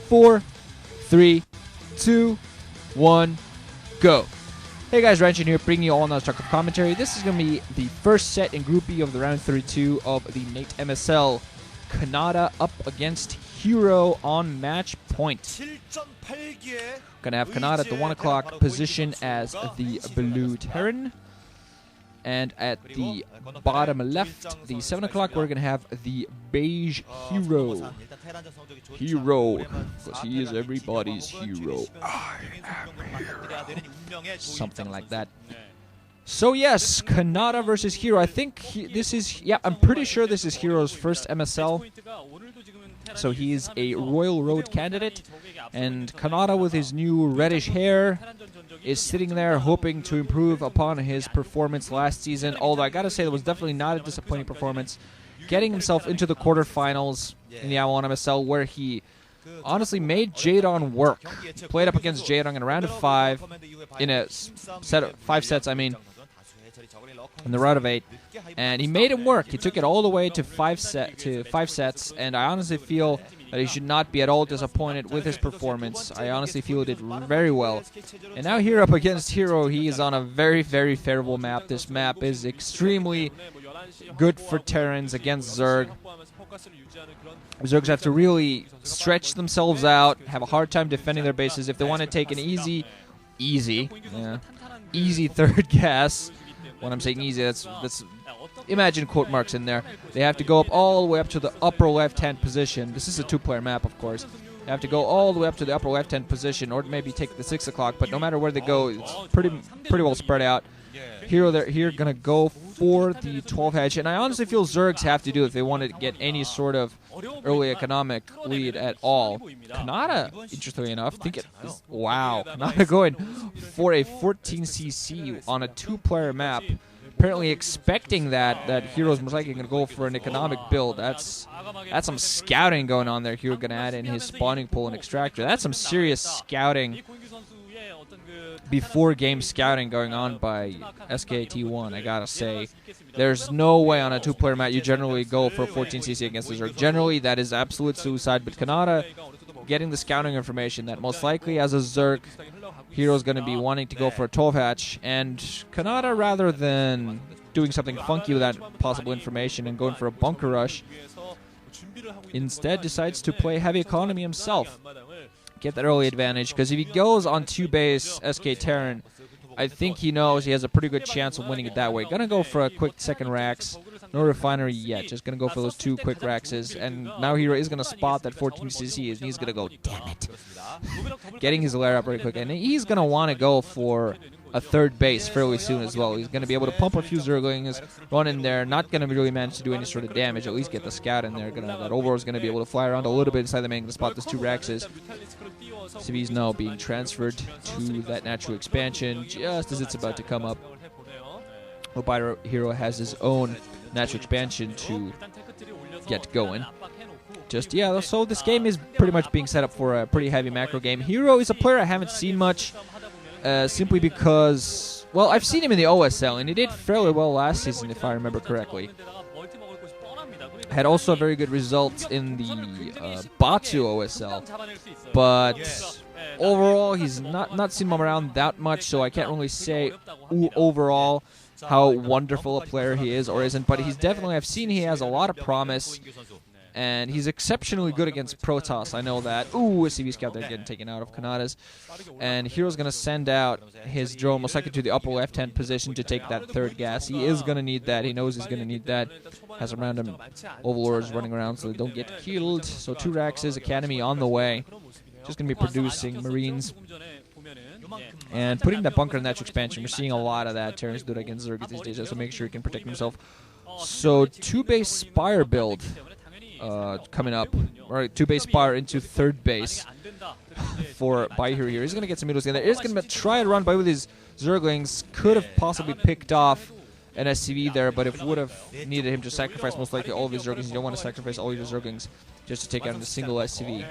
4, 3, 2, 1, go. Hey guys, Ranchin here, bringing you all another stock of commentary. This is going to be the first set in Group B of the round 32 of the Nate MSL. Canata up against Hero on match point. Gonna have Canata at the 1 o'clock position as the blue terran. And at the bottom left, the 7 o'clock, we're gonna have the beige hero. Because he is everybody's hero. I am hero. Something like that. So yes, Canata versus Hero. I think this is, yeah, I'm pretty sure this is Hero's first MSL. So he is a Royal Road candidate. And Canata, with his new reddish hair, is sitting there hoping to improve upon his performance last season. Although I gotta say, that was definitely not a disappointing performance. Getting himself into the quarterfinals in the Avalon MSL, where he honestly made Jadon work. He played up against Jadon in a round of 5, in a set of 5 sets, I mean, in the round of 8, and he made him work. He took it all the way to 5 sets, and I honestly feel that he should not be at all disappointed with his performance. I honestly feel he did very well. And now here up against Hero, he is on a very, very favorable map. This map is extremely good for Terrans against Zerg. Zergs have to really stretch themselves out, have a hard time defending their bases if they want to take an easy third gas. When I'm saying easy, that's imagine quote marks in there. They have to go up all the way up to the upper left-hand position. This is a 2-player map, of course. They have to go all the way up to the upper left-hand position, or maybe take the 6 o'clock. But no matter where they go, it's pretty well spread out. They're here gonna go for the 12 hedge, and I honestly feel Zergs have to do it if they want to get any sort of early economic lead at all. Canata, interestingly enough, wow, Canata going for a 14cc on a 2-player map, apparently expecting that Hero's most likely going to go for an economic build. That's some scouting going on there. Hero going to add in his spawning pool and extractor. That's some serious scouting, before game scouting going on by SKT1, I gotta say. There's no way on a 2-player map you generally go for 14cc against the Zerg. Generally, that is absolute suicide, but Canata getting the scouting information that most likely as a Zerg, Hero's going to be wanting to go for a 12 hatch, and Canata, rather than doing something funky with that possible information and going for a bunker rush, instead decides to play heavy economy himself. Get that early advantage, because if he goes on 2-base SK Terran, I think he knows he has a pretty good chance of winning it that way. Gonna go for a quick second Rax. No refinery yet, just gonna go for those 2 quick Raxes, and now Hero is gonna spot that 14cc, and he's gonna go, damn it. Getting his lair up very quick, and he's gonna want to go for a 3rd base fairly soon as well. He's going to be able to pump a few Zerglings, run in there, not going to really manage to do any sort of damage, at least get the scout in there. That Overlord is going to be able to fly around a little bit inside the main to spot those 2 Raxes. CV's now being transferred to that natural expansion just as it's about to come up. Albino Hero has his own natural expansion to get going. So this game is pretty much being set up for a pretty heavy macro game. Hero is a player I haven't seen much, simply because, well, I've seen him in the OSL, and he did fairly well last season, if I remember correctly. Had also a very good result in the Batu OSL, but overall, he's not seen him around that much, so I can't really say overall how wonderful a player he is or isn't, but he's definitely, I've seen he has a lot of promise, and he's exceptionally good against Protoss. I know that. Ooh, a CV scout there getting taken out of Canata's. And Hero's going to send out his drone most likely to the upper left-hand position to take that 3rd gas. He is going to need that. He knows he's going to need that. Has a random Overlords running around so they don't get killed. So 2 Raxes, Academy on the way. Just going to be producing Marines. And putting that bunker in natural expansion. We're seeing a lot of that. Terrans do it against Zerg these days, so make sure he can protect himself. So 2-base Spire build coming up. Alright, 2-base Spire into 3rd base for by Hero here. He's going to get some middles in there. He's going to try to run by with his Zerglings. Could have possibly picked off an SCV there, but it would have needed him to sacrifice most likely all of his Zerglings. You don't want to sacrifice all your Zerglings just to take out a single SCV.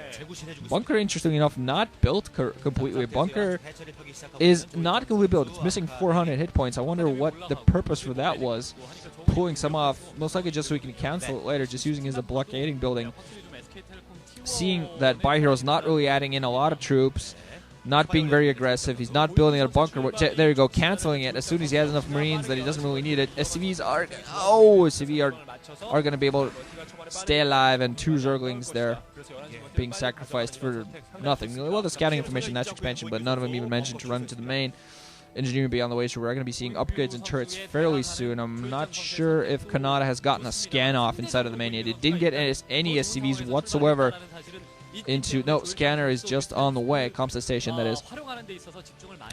Bunker, interestingly enough, not built completely. Bunker is not completely built. It's missing 400 hit points. I wonder what the purpose for that was. Pulling some off, most likely just so he can cancel it later, just using it as a blockading building. seeing that By Hero's not really adding in a lot of troops, not being very aggressive. He's not building a bunker. There you go, canceling it as soon as he has enough Marines that he doesn't really need it. SCVs are going to be able to stay alive, and 2 Zerglings there being sacrificed for nothing. Well, the scouting information, that's expansion, but none of them even mentioned to run into the main. Engineering will be on the way, so we're going to be seeing upgrades and turrets fairly soon. I'm not sure if Canata has gotten a scan off inside of the main yet. It didn't get any SCVs whatsoever into... No, scanner is just on the way. Comsat station, that is.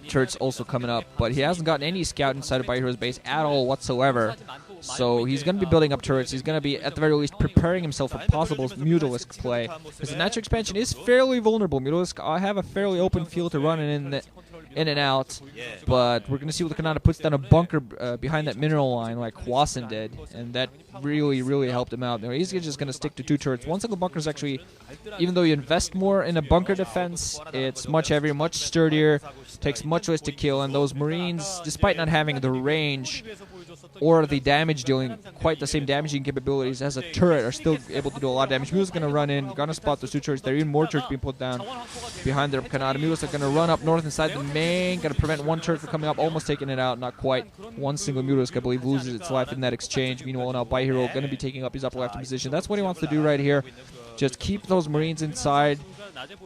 Turrets also coming up, but he hasn't gotten any scout inside of By Hero's base at all whatsoever. So he's going to be building up turrets. He's going to be, at the very least, preparing himself for possible Mutalisk play. Because the natural expansion is fairly vulnerable. Mutalisk have a fairly open field to run in and out. But we're going to see what the Canata puts down a bunker behind that mineral line like Hwasen did. And that really, really helped him out. Now, he's just going to stick to 2 turrets. One single bunker is actually, even though you invest more in a bunker defense, it's much heavier, much sturdier, takes much less to kill. And those Marines, despite not having the range or the damage dealing, quite the same damaging capabilities as a turret, are still able to do a lot of damage. Mutalisk going to run in, going to spot those 2 turrets. There are even more turrets being put down behind their Canata. Mutalisk are going to run up north inside the main, going to prevent 1 turret from coming up, almost taking it out, not quite. 1 single Mutalisk, I believe, loses its life in that exchange. Meanwhile, now By Hero going to be taking up his upper left position. That's what he wants to do right here. Just keep those Marines inside,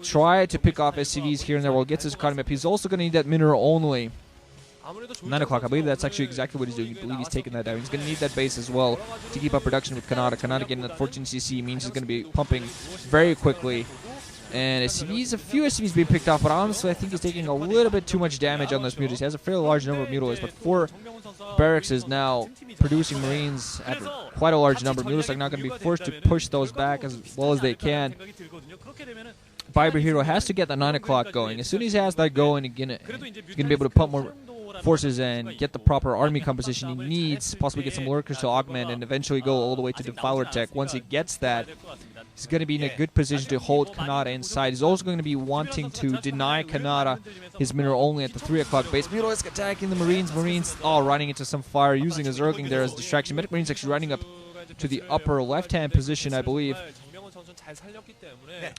try to pick off SCVs here and there while he gets his economy up. He's also going to need that mineral only. 9 o'clock, I believe that's actually exactly what he's doing. I believe he's taking that down. He's going to need that base as well to keep up production with Canata. Canata getting that 14cc means he's going to be pumping very quickly. And SCVs, a few SCVs being picked off, but honestly, I think he's taking a little bit too much damage on those Mutalists. He has a fairly large number of Mutalists, but 4 barracks is now producing Marines at quite a large number. Mutalists are now going to be forced to push those back as well as they can. By Hero has to get the 9 o'clock going. As soon as he has that going, he's going to be able to pump more forces and get the proper army composition he needs, possibly get some lurkers to augment, and eventually go all the way to Defiler Tech. Once he gets that, he's going to be in a good position to hold Canata inside. He's also going to be wanting to deny Canata his mineral only at the 3 o'clock base. Mutalisk attacking the Marines. Marines running into some fire, using a Zergling there as distraction. Medic Marines actually running up to the upper left-hand position, I believe.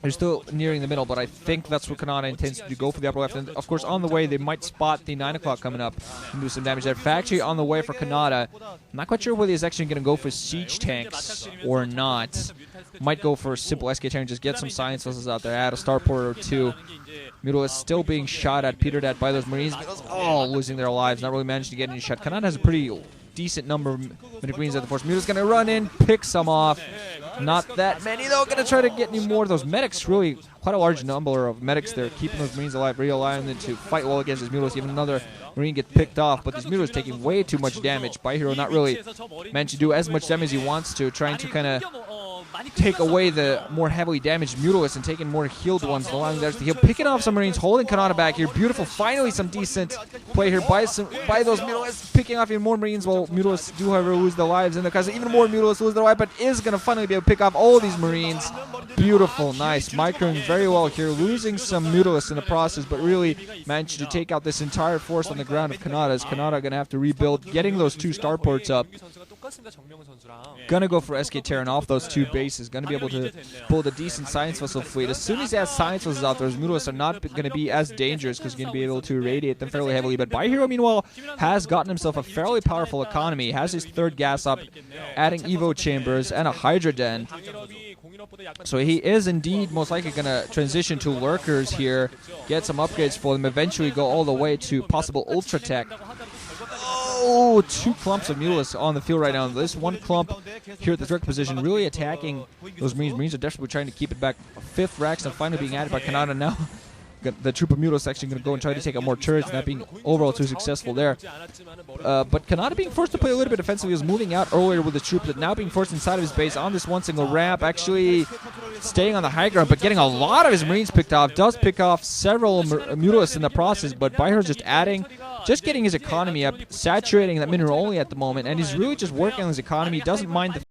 They're still nearing the middle, but I think that's what Canata intends to do, go for the upper left. And of course, on the way, they might spot the 9 o'clock coming up and do some damage there. Factory on the way for Canata. I'm not quite sure whether he's actually going to go for siege tanks or not. Might go for a simple SK tank, just get some science vessels out there, add a starport or 2. Mutalisk still being shot at, petered at by those Marines. Losing their lives, not really managing to get any shot. Canata has a pretty decent number of Medic Marines at the force. Mutalisk going to run in, pick some off. Not that many, though. Going to try to get any more of those medics. Really, quite a large number of medics there, keeping those Marines alive, realigning them to fight well against this Mutalisk. Even another Marine get picked off, but this Mutalisk taking way too much damage. By Hero not really managed to do as much damage as he wants to, trying to kind of take away the more heavily damaged Mutalists and taking more healed ones, allowing theirs to heal. Picking off some Marines, holding Canata back here. Beautiful. Finally, some decent play here by those Mutalists, picking off even more Marines while Mutalists do, however, lose their lives. And because even more Mutalists lose their life, but is going to finally be able to pick off all these Marines. Beautiful. Nice. Microing very well here, losing some Mutalists in the process, but really managed to take out this entire force on the ground of Canata. As Canata going to have to rebuild, getting those 2 starports up. Gonna go for SK Terran off those 2 bases. Gonna be able to build a decent science vessel fleet. As soon as he has science vessels out there, his Mutalists are not gonna be as dangerous because he's gonna be able to irradiate them fairly heavily. But By Hero, meanwhile, has gotten himself a fairly powerful economy. Has his 3rd gas up, adding Evo chambers and a Hydra Den. So he is indeed most likely going to transition to lurkers here, get some upgrades for them, eventually go all the way to possible Ultra Tech. 2 clumps of Mutalists on the field right now. This 1 clump here at the direct position really attacking those Marines. Marines are desperately trying to keep it back. 5th racks and finally being added by Canata now. The troop of Mutalists actually going to go and try to take out more turrets, not being overall too successful there. But Canata being forced to play a little bit defensively, was moving out earlier with the troop, but now being forced inside of his base on this 1 single ramp, actually staying on the high ground, but getting a lot of his Marines picked off. Does pick off several Mutalists in the process, but By Hero just getting his economy up, saturating that mineral only at the moment, and he's really just working on his economy. Doesn't mind the